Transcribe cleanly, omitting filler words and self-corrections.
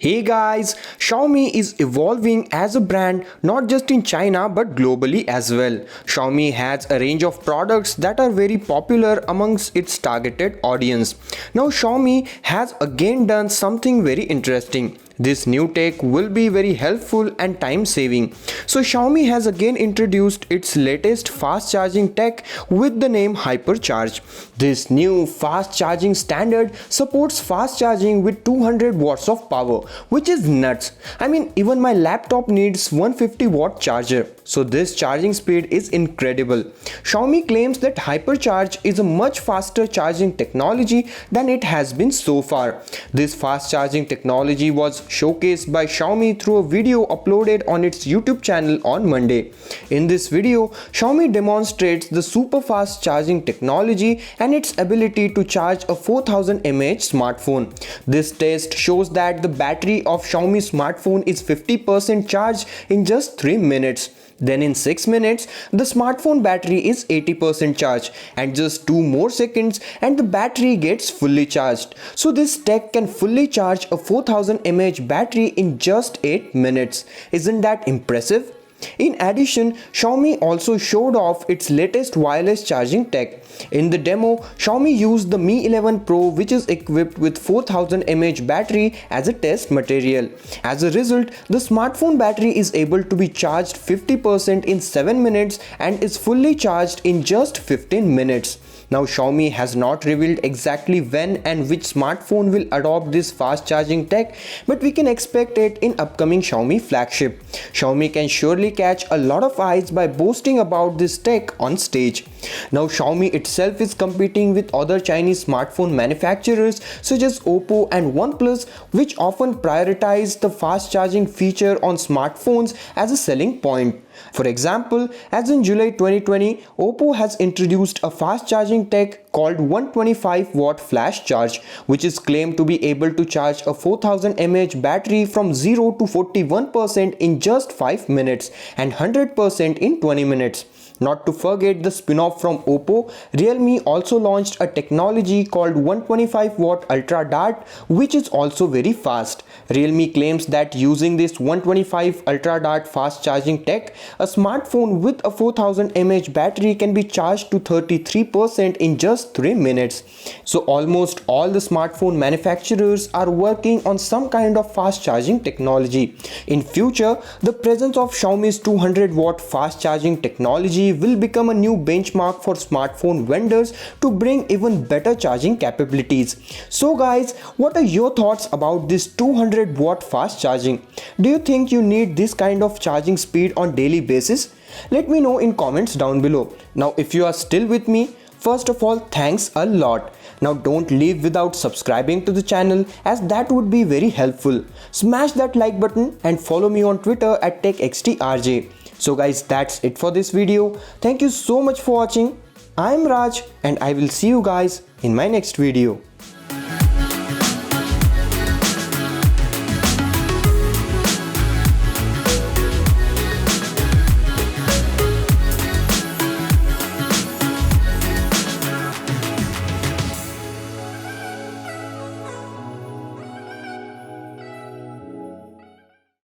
Hey guys, Xiaomi is evolving as a brand not just in China but globally as well. Xiaomi has a range of products that are very popular amongst its targeted audience. Now Xiaomi has again done something very interesting. This new tech will be very helpful and time saving. So Xiaomi has again introduced its latest fast charging tech with the name Hypercharge. This new fast charging standard supports fast charging with 200 watts of power, which is nuts. I mean, even my laptop needs 150-watt charger. So this charging speed is incredible. Xiaomi claims that Hypercharge is a much faster charging technology than it has been so far. This fast charging technology was showcased by Xiaomi through a video uploaded on its YouTube channel on Monday. In this video, Xiaomi demonstrates the super fast charging technology and its ability to charge a 4000 mAh smartphone. This test shows that the battery of Xiaomi smartphone is 50% charged in just 3 minutes. Then in 6 minutes, the smartphone battery is 80% charged, and just 2 more seconds and the battery gets fully charged. So this tech can fully charge a 4000 mAh battery in just 8 minutes. Isn't that impressive? In addition, Xiaomi also showed off its latest wireless charging tech. In the demo, Xiaomi used the Mi 11 Pro, which is equipped with 4000 mAh battery as a test material. As a result, the smartphone battery is able to be charged 50% in 7 minutes and is fully charged in just 15 minutes. Now Xiaomi has not revealed exactly when and which smartphone will adopt this fast charging tech, but we can expect it in upcoming Xiaomi flagship. Xiaomi can surely catch a lot of eyes by boasting about this tech on stage. Now Xiaomi itself is competing with other Chinese smartphone manufacturers such as Oppo and OnePlus, which often prioritize the fast charging feature on smartphones as a selling point. For example, as in July 2020, Oppo has introduced a fast charging tech called 125-watt flash charge, which is claimed to be able to charge a 4000 mAh battery from 0 to 41% in just 5 minutes and 100% in 20 minutes. Not to forget the spin-off from Oppo, Realme also launched a technology called 125-watt Ultra Dart, which is also very fast. Realme claims that using this 125 Ultra Dart fast charging tech, a smartphone with a 4000 mAh battery can be charged to 33% in just 3 minutes. So almost all the smartphone manufacturers are working on some kind of fast charging technology. In future, the presence of Xiaomi's 200-watt fast charging technology will become a new benchmark for smartphone vendors to bring even better charging capabilities. So guys, what are your thoughts about this 200-watt fast charging? Do you think you need this kind of charging speed on daily basis? Let me know in comments down below. Now if you are still with me, first of all, thanks a lot. Now don't leave without subscribing to the channel, as that would be very helpful. Smash that like button and follow me on Twitter at TechXTRJ. So guys, that's it for this video. Thank you so much for watching. I'm Raj and I will see you guys in my next video.